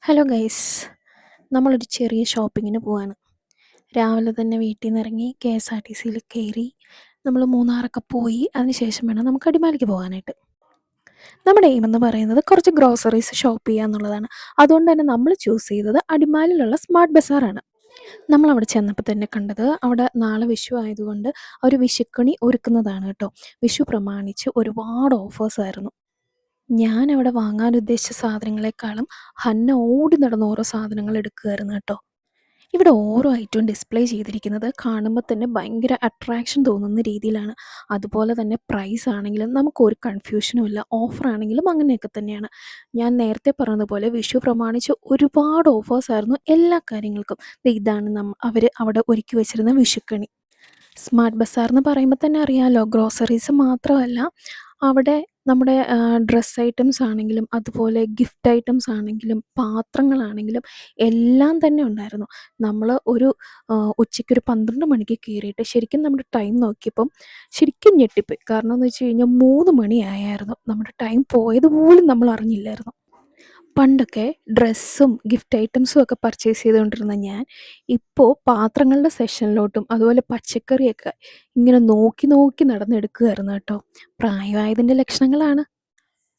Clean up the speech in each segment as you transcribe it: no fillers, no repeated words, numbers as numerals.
Hello guys, നമ്മളൊരു ചെറിയ ഷോപ്പിങ്ങിന് പോവാണ്. രാവിലെ തന്നെ വീട്ടിൽ നിന്ന് ഇറങ്ങി KSRTCയിൽ കയറി നമ്മൾ മൂന്നാറൊക്കെ പോയി. അതിനുശേഷം വേണം നമുക്ക് അടിമാലിക്ക് പോകാനായിട്ട്. നമ്മുടെ എയിം എന്ന് പറയുന്നത് കുറച്ച് ഗ്രോസറീസ് ഷോപ്പ് ചെയ്യുക എന്നുള്ളതാണ്. അതുകൊണ്ട് തന്നെ നമ്മൾ ചൂസ് ചെയ്തത് അടിമാലിലുള്ള സ്മാർട്ട് ബസാറാണ്. നമ്മളവിടെ ചെന്നപ്പോൾ തന്നെ കണ്ടത് അവിടെ നാളെ വിഷു ആയതുകൊണ്ട് ഒരു വിഷുക്കണി ഒരുക്കുന്നതാണ് കേട്ടോ. വിഷു പ്രമാണിച്ച് ഒരുപാട് ഓഫേഴ്സായിരുന്നു. ഞാനവിടെ വാങ്ങാൻ ഉദ്ദേശിച്ച സാധനങ്ങളെക്കാളും ഹന്ന ഓടി നടന്ന് ഓരോ സാധനങ്ങൾ എടുക്കുകയായിരുന്നു കേട്ടോ. ഇവിടെ ഓരോ ഐറ്റവും ഡിസ്പ്ലേ ചെയ്തിരിക്കുന്നത് കാണുമ്പോൾ തന്നെ ഭയങ്കര അട്രാക്ഷൻ തോന്നുന്ന രീതിയിലാണ്. അതുപോലെ തന്നെ പ്രൈസ് ആണെങ്കിലും നമുക്കൊരു കൺഫ്യൂഷനും ഇല്ല. ഓഫറാണെങ്കിലും അങ്ങനെയൊക്കെ തന്നെയാണ്. ഞാൻ നേരത്തെ പറഞ്ഞതുപോലെ വിഷു പ്രമാണിച്ച് ഒരുപാട് ഓഫേഴ്സായിരുന്നു എല്ലാ കാര്യങ്ങൾക്കും. ദേ ഇതാണ് അവർ അവിടെ ഒരുക്കി വെച്ചിരുന്ന വിഷുക്കണി. സ്മാർട്ട് ബസാർ എന്ന് പറയുമ്പോൾ തന്നെ അറിയാമല്ലോ, ഗ്രോസറീസ് മാത്രമല്ല, അവിടെ നമ്മുടെ ഡ്രസ്സ് ഐറ്റംസ് ആണെങ്കിലും അതുപോലെ ഗിഫ്റ്റ് ഐറ്റംസ് ആണെങ്കിലും പാത്രങ്ങളാണെങ്കിലും എല്ലാം തന്നെ ഉണ്ടായിരുന്നു. നമ്മൾ ഉച്ചയ്ക്കൊരു 12 മണിക്ക് കയറിയിട്ട് ശരിക്കും നമ്മുടെ ടൈം നോക്കിയപ്പം ശരിക്കും ഞെട്ടിപ്പോയി. കാരണം എന്ന് വെച്ച് കഴിഞ്ഞാൽ 3 മണിയായായിരുന്നു. നമ്മുടെ ടൈം പോയത് പോലും നമ്മൾ അറിഞ്ഞില്ലായിരുന്നു. പണ്ടൊക്കെ ഡ്രസ്സും ഗിഫ്റ്റ് ഐറ്റംസും ഒക്കെ പർച്ചേസ് ചെയ്തുകൊണ്ടിരുന്ന ഞാൻ ഇപ്പോൾ പാത്രങ്ങളുടെ സെക്ഷനിലോട്ടും അതുപോലെ പച്ചക്കറിയൊക്കെ ഇങ്ങനെ നോക്കി നോക്കി നടന്നെടുക്കുകയായിരുന്നു കേട്ടോ. പ്രായമായതിൻ്റെ ലക്ഷണങ്ങളാണ്.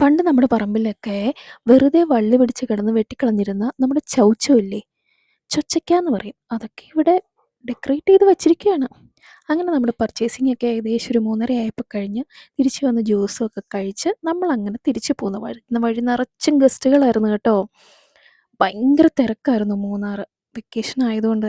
പണ്ട് നമ്മുടെ പറമ്പിലൊക്കെ വെറുതെ വള്ളി പിടിച്ച് കിടന്ന് വെട്ടിക്കളഞ്ഞിരുന്ന നമ്മുടെ ചൗച്ചൗ ഇല്ലേ, ചൊച്ചയ്ക്ക എന്ന് പറയും, അതൊക്കെ ഇവിടെ ഡെക്കറേറ്റ് ചെയ്ത് വച്ചിരിക്കുകയാണ്. അങ്ങനെ നമ്മുടെ പർച്ചേസിംഗ് ഒക്കെ ഏകദേശം ഒരു 3:30 ആയപ്പോൾ കഴിഞ്ഞ് തിരിച്ച് വന്ന് ജ്യൂസും ഒക്കെ കഴിച്ച് നമ്മളങ്ങനെ തിരിച്ചു പോന്ന വഴി നിറച്ചും ഗസ്റ്റുകളായിരുന്നു കേട്ടോ. ഭയങ്കര തിരക്കായിരുന്നു മൂന്നാർ. വെക്കേഷൻ ആയതുകൊണ്ട് തന്നെ.